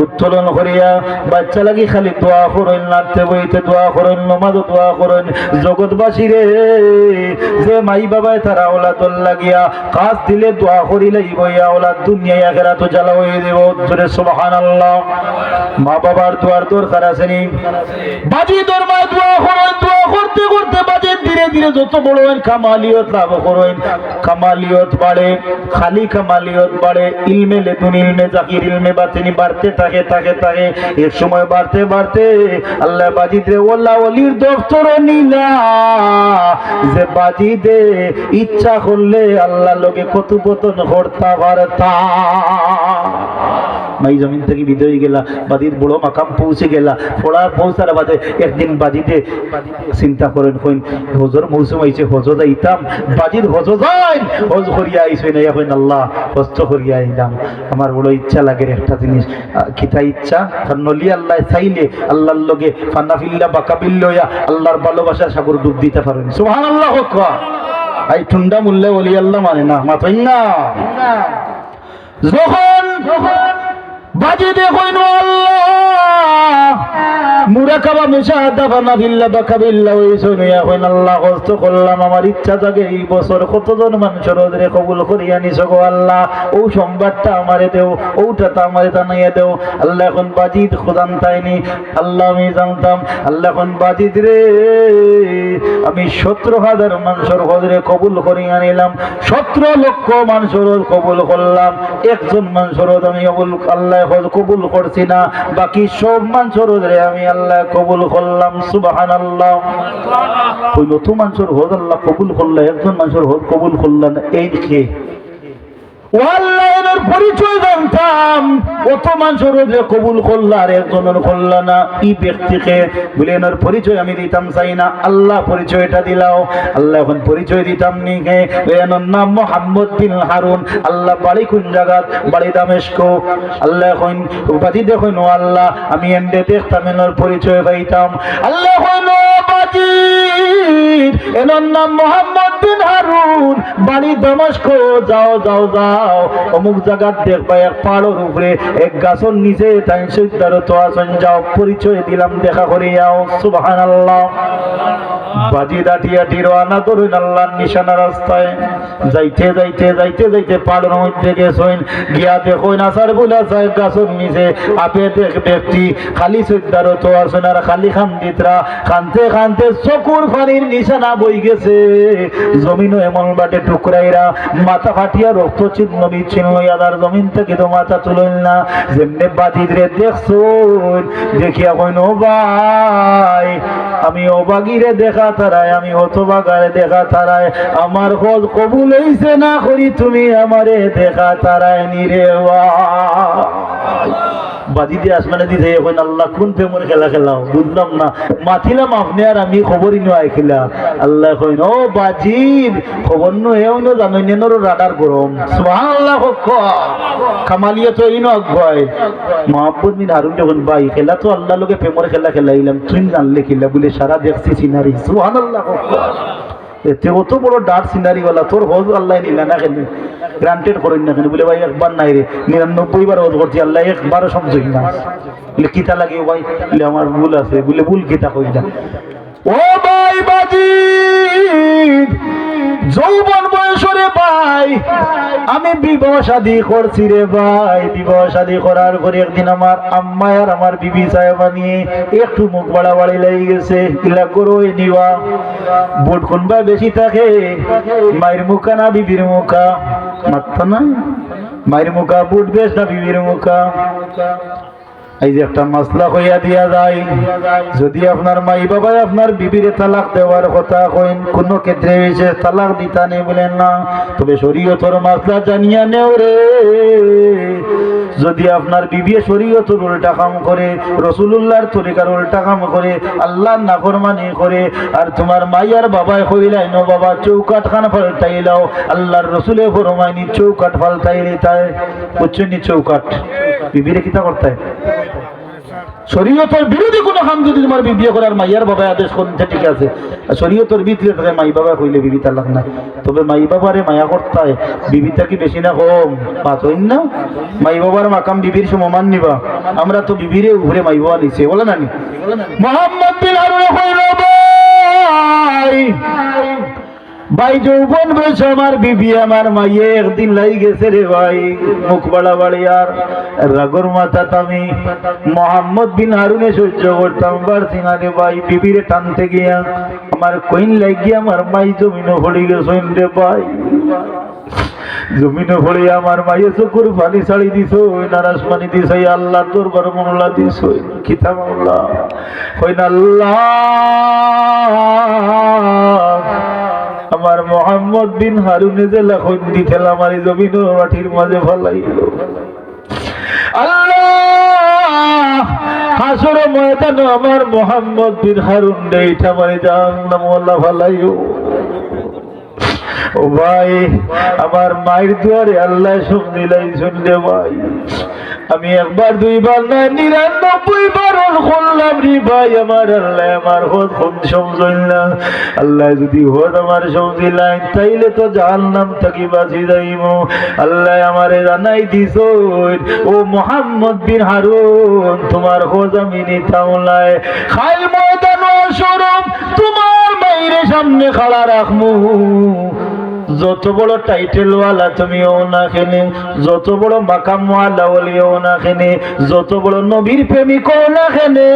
S1: উত্তোলন করিয়া বাচ্চা লাগি খালি দোয়া করেন নাড়তে বইতে দোয়া করেন নমাজ দোয়া করেন জগৎবাসী রে যে মাই বাবায় তারা ওলাদল লাগিয়া কাজ দিলে দোয়া করিলে বইয়া ওলাদ দুনিয়ায় আখিরাত জ্বালা হয়ে দেব জোরে সুবহানাল্লাহ মা বাবার দোয়ার দরকার আছে নি বাজি দরমায় দোয়া করেন দোয়া করতে করতে বাজে ধীরে ধীরে যত বড় হন কামালিয়ত লাভ করেন কামালিয়ত বাড়ে খালি কামালিয়ত বাড়ে ইলমে লেদুন ইলমে জাকির ইলমে বাতিনি বাড়তে থাকে থাকে থাকে এক সময় বাড়তে বাড়তে আল্লাহ বাজিদ রে ওলা ওলির দফতর নিলা যে বাজিদে ইচ্ছা করলে আল্লাহ লোকে কথোপকথন করতে পারতা মাই জমিন থেকে বিদায় গেলা বাজিদ বড় মাকাম পৌঁছে গেলা পৌঁছার বাদে একদিন বাজিদে চিন্তা করেন কইন হজর মৌসুম আইছে হজ যাইতাম বাজিদ হজ যাই হজ করিয়া আইছে না এখন আল্লাহ হজ করিয়া আইলাম আমার বড় ইচ্ছা লাগে একটা জিনিস কিতা ইচ্ছা নলি আল্লাহ চাইলে আল্লাহর লগে ফানাফিল্লা বাকাবিল্লয়া আল্লাহর ভালোবাসার সাগর ডুব দিতে পারেন সুবহানাল্লাহ কওয়া আই ঠুন্ডা মুল্লা ওলি আল্লাহ মানে না মাথায় না যখন বাজিদে কইন আল্লাহ মুরাকাবা মুশাহাদা বানাবিল্লাহ বাকাবিল্লাহ ওই শুনিয়া কইন আল্লাহ কষ্ট করলাম আমার ইচ্ছা জাগে এই বছর কতজন মানুষের ওদের কবুল করিয়া নিছো গো আল্লাহ ও সংবাদটা আমারে দেও ওটা তো আমারে জানাইয়া দেও আল্লাহ এখন বাজিদ খোদান তাইনি আল্লাহ আমি জানতাম আল্লাহ এখন বাজিদ রে আমি 17,000 মানুষের হজরে কবুল করিয়া নিলাম 17 লক্ষ মানুষের কবুল করলাম একজন মানুষের আমি আল্লাহ হজ কবুল করছি না বাকি সব মানুষের হজরে আমি আল্লাহ কবুল করলাম সুবহানাল্লাহ ওই নতুন মানুষের হজ আল্লাহ কবুল করলে একজন মানুষের হজ কবুল করলেন এই দেখে ওয়াল্লাহের পরিচয় জানতাম কত মানুষের হজরে কবুল করল আর একজনের করল না এই ব্যক্তিকে বলেনের পরিচয় আমি দিতাম চাই না আল্লাহ পরিচয়টা দিলাও আল্লাহ এখন পরিচয় দিতাম নি কে এনার নাম মুহাম্মদ বিন হারুন আল্লাহ বাড়ি কোন জায়গা বাড়ি দামেস্ক আল্লাহ এখন বাজি দেখুন ও আল্লাহ আমি এন্ডে দেখতাম এনার পরিচয় পাইতাম আল্লাহ এখন বাজি এনার নাম মুহাম্মদ বিন হারুন বাড়ি দামেস্ক যাও যাও যাও অমুক জায়গা দেখবা এক পাহাড়ের উপরে এক গাছের নিচে তাই সিদ্ধার তো আসন যাও পরিচয় দিলাম দেখা করে যাও সুবহানাল্লাহ বাজি দাটিয়া রওনা করুন আল্লাহর নিশানা রাস্তায় যাইতে যাইতে যাইতে যাইতে পাহাড়ের মধ্যে গেছেন গিয়া দেখুন আসার বলা যায় গাছের নিচে আপে দেখ ব্যক্তি খালি সিদ্ধার তো আসন আর খালি খান্দিতরা খানতে খানতে চকুর পানির নিশানা বই গেছে জমিনও এমন বাটে টুকরাইরা মাথা ফাটিয়া রক্ত চিহ্ন বিচ্ছিন্ন আদার জমিন থেকে তো মাথা তুলেন না যেমনি বাজিদ রে দেখছো দেখিয়া কইন ও ভাই আমি অবাগিরে দেখা তারায় আমি হতবাগারে দেখা তারায় আমার হজ কবুল হইছে না করি তুমি আমারে দেখা তারায় নিরে বাজিদে আসমানে দিছে এখন আল্লাহ কোন প্রেমের খেলা খেলাও বুঝলাম না মাথিলাম আপনি আর আমি খবরই নয় খেলা আল্লাহ কইন ও বাজিদ খবর নয় জানো নেনর রাডার গরম সুবহানাল্লাহ কামালিয়া তো ইনো আগুয়ায় মুহাম্মদ বিন হারুন যখন ভাই খেলা তো আল্লাহ লোকে প্রেমের খেলা খেলাইলাম তুই জানলে খেলা বলে সারা দেখছি সিনারি সুবহানাল্লাহ এতে কত বড় ডার্ক সিনারি वाला তোর হজ আল্লাহ নিলা না কেন গ্রান্টেড করেন না কেন বলে ভাই একবার নাই রে 99 বার হজ করছি আল্লাহ একবারও সমঝই না বলে কিতা লাগে ভাই বলে আমার ভুল আছে বলে ভুল কিতা কই না ও ভাই বাজিদ যৌবন বয়সরে ভাই আমি বিবাহ শাদী করছি রে ভাই বিবাহ শাদী করার পরে একদিন আমার আম্মা আর আমার বিবি সাহেবা নিয়ে একটু মুখ বাড়াবাড়ি লেগে গেছে কিলা করো নিবা বুট কোনবা বেশি থাকে মায়ের মুখা না বিবির মুখা মাত্র না মায়ের মুখা বুট বেশ না বিবির মুখা এই যে একটা মাসলা হইয়া দিয়া যায় যদি আপনার মাই বাবা আপনার বিবিরে তালাক দেওয়ার কথা কইন কোন ক্ষেত্রে বিশেষ তালাক দিতা নেই বলেন না তবে শরীয়তের মাসলা জানিয়া নেও রে যদি আপনার বিবি শরীয়তের উল্টা কাম করে রাসূলুল্লাহর তরিকার উল্টা কাম করে আল্লাহর নাফরমানি করে আর তোমার মাইয়ার বাবায় কইলাই নো বাবা চৌকাট খান ফালতাইলাও আল্লাহর রাসূলে ফরমাইনি চৌকাট ফালতাইলে তাই বুঝছেন চৌকাট বিবিরে কিতা করতে শরীয়তের বিরোধী কোনো কাম যদি তোমার বিয়ে করার মাইয়ার বাবা আদেশ করেন ঠিক আছে, শরীয়তের ভিতরে থাকে মাই বাবা কইলে বিবি তালাক নাই। তবে মাই বাবারে মায়া করতে হয়, বিবিটা কি বেশি না কম? পাতইন না মাই বাবার মাকাম বিবির সমান নিবা। আমরা তো বিবিরে উপরে মাই বাবা নিছে, বলে না নি? মোহাম্মদ বিন হারুন কইল ভাই যৌবন বয়স আমার বিবি আমার মাইয়ে একদিন লাই গেছে রে ভাই, মুখ বাড়া বাড়ি আর রাগর মাথা আমি মোহাম্মদ বিন হারুনে সহ্য করতাম পারছি না রে ভাই। বিবিরে টানতে গিয়া আমার কইন লাগিয়ে আমার মাই জমিনও পড়ে গেছেন রে ভাই। জমিনে পড়ে আমার মাইয়ে চকুর পানি ছাড়ি দিছ, নারাজ পানি দিছ, আল্লাহ তোর বড় মনলা দিছ কিতাব আল্লাহ কইন আল্লাহ আমার মোহাম্মদ বিন হারুনে যে লাখন দিতেল আমার জমিন মাটির মাঝে ফলাইল। আল্লাহ হাসর ময়দান আমার মোহাম্মদ বিন হারুন এইটা মারে জাহান্নাম ওয়ালা ফলাইও। ও ভাই আমার মায়ের দুয়ারে আল্লাহ সব দিলাই শুনলে ভাই, আমি একবার দুইবার না 99 বার করলাম রে ভাই। আমার আল্লাহ আমার হোদ কোন সমঝল না, আল্লাহ যদি হোদ আমার সমঝিলাই তাইলে তো জাহান্নাম থাকি বাঁচি যাইব। আল্লাহ আমারে জানাই দিছ ও মোহাম্মদ বিন হারুন তোমার হোদ আমি নিতামলাই খাইল ময়দান স্বরূপ তোমার মায়ের সামনে খাড়া রাখমু। যত বড় টাইটেল ওয়ালা তুমিও না খেনে, যত বড় মাকাম ওয়ালা ওলিও না খেনে, যত বড় নবীর প্রেমিকও না খেনে,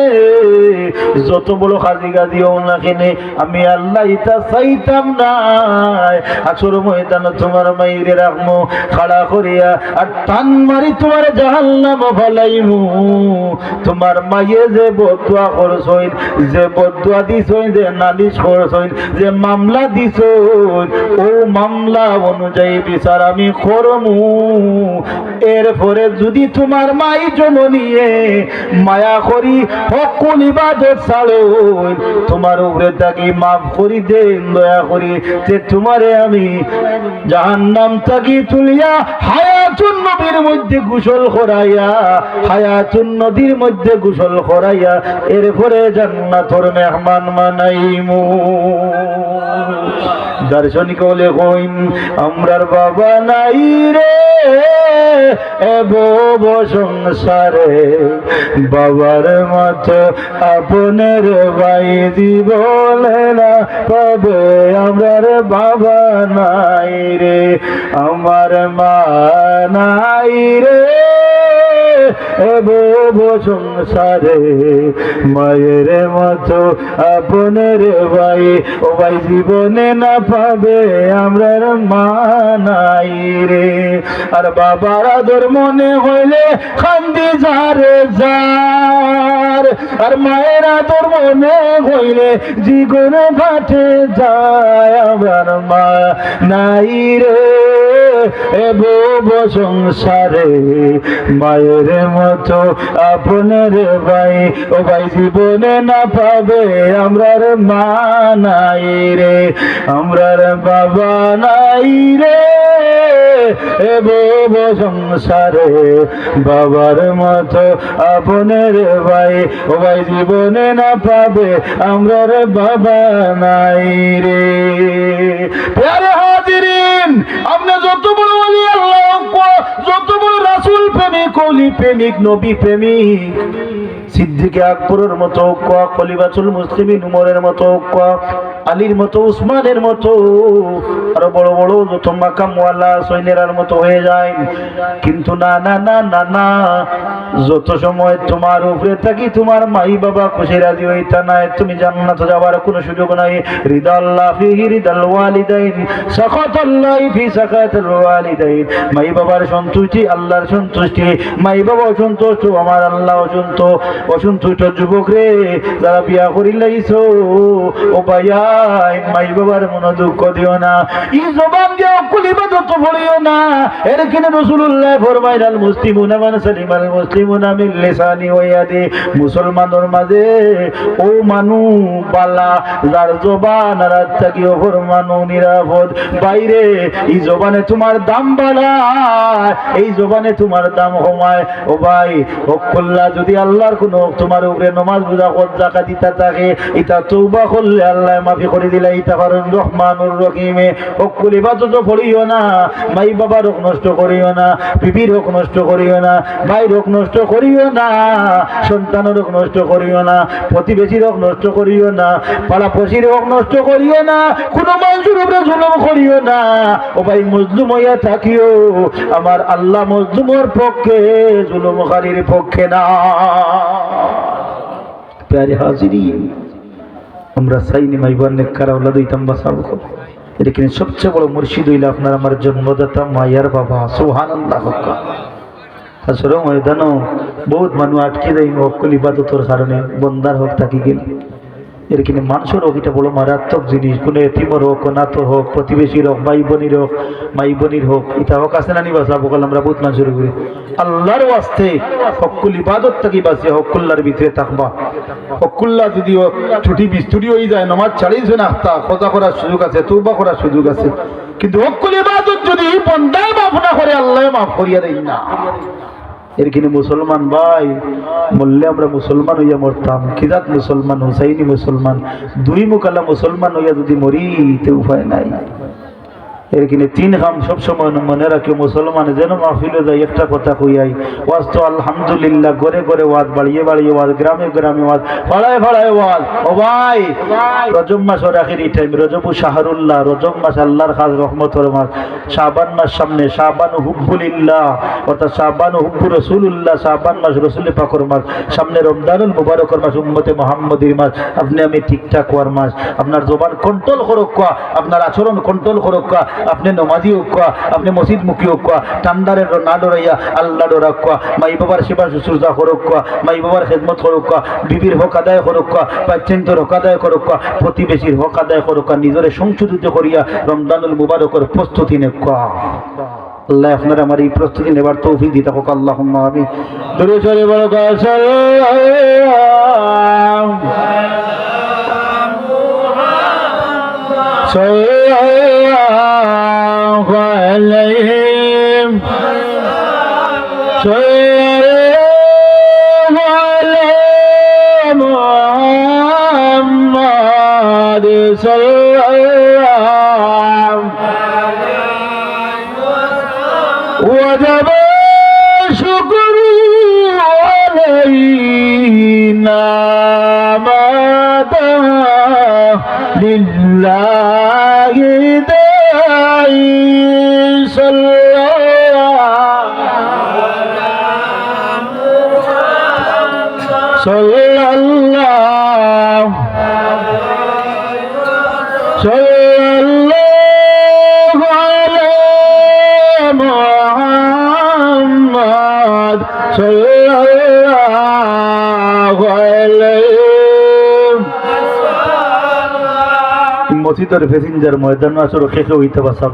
S1: যত বড় হাজি গাজিও না খেনে, আমি আল্লাহ ইতা চাইতাম নাই আসর ময়দান তোমার মাইরে রাখমু খাড়া করিয়া আর টান মারি তোমার জাহান্নাম ফলাইমু। তোমার মাইয়ে যে বদুয়া করছইন, যে বদুয়া দিছইন, যে নালিশ করছইন, যে মামলা দিছইন, ও মামলা অনুযায়ী বিচার আমি করমু। এরপরে যদি তোমার মাই জননিয়ে মায়া করি হকুল ইবাদত ছাড়ো, তোমার উপরে থাকি মাফ করি দেন দয়া করি, যে তোমারে আমি জাহান্নাম থাকি তুলিয়া হায়াতুন নবীর মধ্যে গোসল করাইয়া, হায়াতুন নদীর মধ্যে গোসল করাইয়া এরপরে জান্নাতের মেহমান বানাইমু। দার্শনিক বলে কইন আমরার বাবা নাই রে এবব সংসারে, বাবার মতো আপনের ভাই জীবনে না পাবে। আমরার বাবা নাই রে, আমার মা নাই রে এবব সংসারে, মায়ের মতো আপনের ভাই ও ভাই জীবনে না পাবে। আমরার মা নাই রে, আর বাবার আদর মনে হইলে কান্দি যারে যার, আর মায়ের আদর মনে হইলে জীবন ফাটে যায়। আমার মা নাই রে এবব সংসারে, মায়ের মতো আপনের ভাই ও ভাই জীবনে না পাবে। আমরার মা নাই রে, আমরার বাবা নাই রে এবব সংসারে, বাবার মতো আপনের ভাই ও ভাই জীবনে না পাবে। আমরার বাবা নাই রে। প্যারে হাজিরিন, আপনি যত বড় ওলি আল্লাহ, যত বড় রাসূল প্রেমিক, ওলি প্রেমিক, নবী প্রেমিক, সিদ্দিক আকবরের মতো খলিফাতুল মুসলিমিন উমরের মতো আলীর মতো উসমানের মতো আরো বড় বড় যত মাকামওয়ালা সৈন্যের মতো হয়ে যায়, কিন্তু না না না না না, যত সময় তোমার উপরে থাকি তোমার মাই বাবা খুশি রাজি হইতা নাই, তুমি জান্নাত যাওয়ার কোনো সুযোগ নাই। রিদাল্লাহ ফিহি রিদাল ওয়ালিদাইন, সাখাতাল্লাহ ফি সাখাতিল ওয়ালিদাইন। মাই বাবার সন্তুষ্টি আল্লাহর সন্তুষ্টি, মাই বাবা সন্তুষ্ট আমার আল্লাহ অসন্তুষ্ট। যুবক রে যারা বিয়া করি লাইছো ও ভাইয়া ভাই মাই বাবার মনে দুঃখ দিও না, এই জবান দিয়ে অকুল ইবাদত করিও না। এর কিনে রাসূলুল্লাহ ফরমাইলেন মুসলিমুনা মান সালিমাল মুসলিমুনা মিন লিসানি ওয়া ইয়াদি, মুসলমানের মাঝে ও মানু বালা যার জবান আর থাকিও ফরমানো নিরাপদ। বাইরে এই জবানে তোমার দাম বাড়ায়, এই জবানে তোমার দাম কমায়। ও ভাই অকুল্লা যদি আল্লাহর কোনো তোমার উপরে নামাজ রোজা হজ যাকাত দিতে থাকে, এটা তওবা করলে আল্লাহ মাফি করে দিলে এটা পারেন রহমানুর রহিমে। অকুল ইবাদত করিও না, মাই বাবার হক নষ্ট করিও না, বিবির হক নষ্ট করিও না, ভাইর হক নষ্ট করিও না, সন্তানের হক নষ্ট করিও না, প্রতিবেশীর হক নষ্ট করিও না, পাড়াপড়শির হক নষ্ট করিও না, কোনো মানুষের উপরে জুলুম করিও না। ও ভাই মজলুম হইয়া থাকিও, আমার আল্লাহ মজলুমের পক্ষে জুলুমকারীর পক্ষে না। প্যারে হাজিরিন, আমরা চাইনি মাইবার নেককার আওলাদ হইতাম বা সাবক। এটা কিন্তু সবচেয়ে বড় মুর্শিদ হইল আপনার আমার জন্মদাতা মায়ার বাবা। সুবহানাল্লাহ। আসলে ময়দানও বহুত মানুষ আটকে দেয় অকুল ইবাদতের কারণে, বন্দার হোক থাকি গেল। এর কিন্তু মানুষের হোক এটা বড় মারাত্মক জিনিস। কোনো এতিমর হোক, অনাথর হোক, প্রতিবেশীর হোক, মাই বোনির হোক, এটা হোক আছে না নি বাসা বকাল আমরা বহুত মানুষের উপরে আল্লাহর ওয়াস্তে হকুল ইবাদত থাকি বাসে হকুল্লার ভিতরে থাকবা। হকুল্লা যদি ছুটি বিস্তুটি হয়ে যায়, নমাজ ছাড়িয়েছ না, তা কথা করার সুযোগ আছে, তওবা করার সুযোগ আছে। কিন্তু হকুল ইবাদত যদি বন্দায় মাফ না করে, আল্লাহ মাফ করিয়া দেয় না। এর কিন্তু মুসলমান ভাই বললে আমরা মুসলমান হইয়া মরতাম। কিরাত মুসলমান, হুসাইনি মুসলমান, দুই মুকাল্লা মুসলমান হইয়া যদি মরি তে উপায় নাই। এর কিন্তু তিন কাম সবসময় মনে রাখি, মুসলমান যেন মাহফিলে যাই একটা কথা কইয়াই, ওয়াজ তো আলহামদুলিল্লাহ, ঘরে ঘরে ওয়াজ, বাড়িয়ে বাড়িয়ে ওয়াজ, গ্রামে গ্রামে ওয়াজ, ফাড়ায় ফাড়ায় ওয়াজ। ও ভাই রজব মাসের আখেরি টাইম, রজবু শাহরুল্লাহ, রজব মাস আল্লাহর খাস রহমতের মাস। শাবান মাস সামনে, শাবান হুব্বুলিল্লাহ অর্থাৎ শাবান হুব্বু রাসূলুল্লাহ, শাবান মাস রাসূল পাকের মাস, সামনে রমজানুল মুবারকের মাস, উম্মতে মুহাম্মদীর মাস। আপনি আমি ঠিকঠাক হওয়ার মাস। আপনার জবান কন্ট্রোল করুক, আপনার আচরণ কন্ট্রোল করুক, আপনি নমাজি হোক, আপনি মসজিদ মুখী হোক, টান্ডারের না ডরাইয়া আল্লাহ ডরাক, মাই বাবার সেবা শুশ্রূষা করুক, মাই বাবার খেদমত করুক, বিবির হক আদায় করুক, বাচ্চান্তর হক আদায় করুক, প্রতিবেশীর হক আদায় করুক, নিজের সংশোধিত করিয়া রমজানুল মুবারকের প্রস্তুতি নেক। আল্লাহ আপনারা আমার এই প্রস্তুতি নেবার তৌফিক দিতে হোক। আল্লাহুম্মা আমিন। দরুদ শরীফ وجب الشكر علينا ما دام لله داعي صلى الله মসজিদের প্যাসেঞ্জার ময়দান আসলে খেয়ে হইতে পারছে।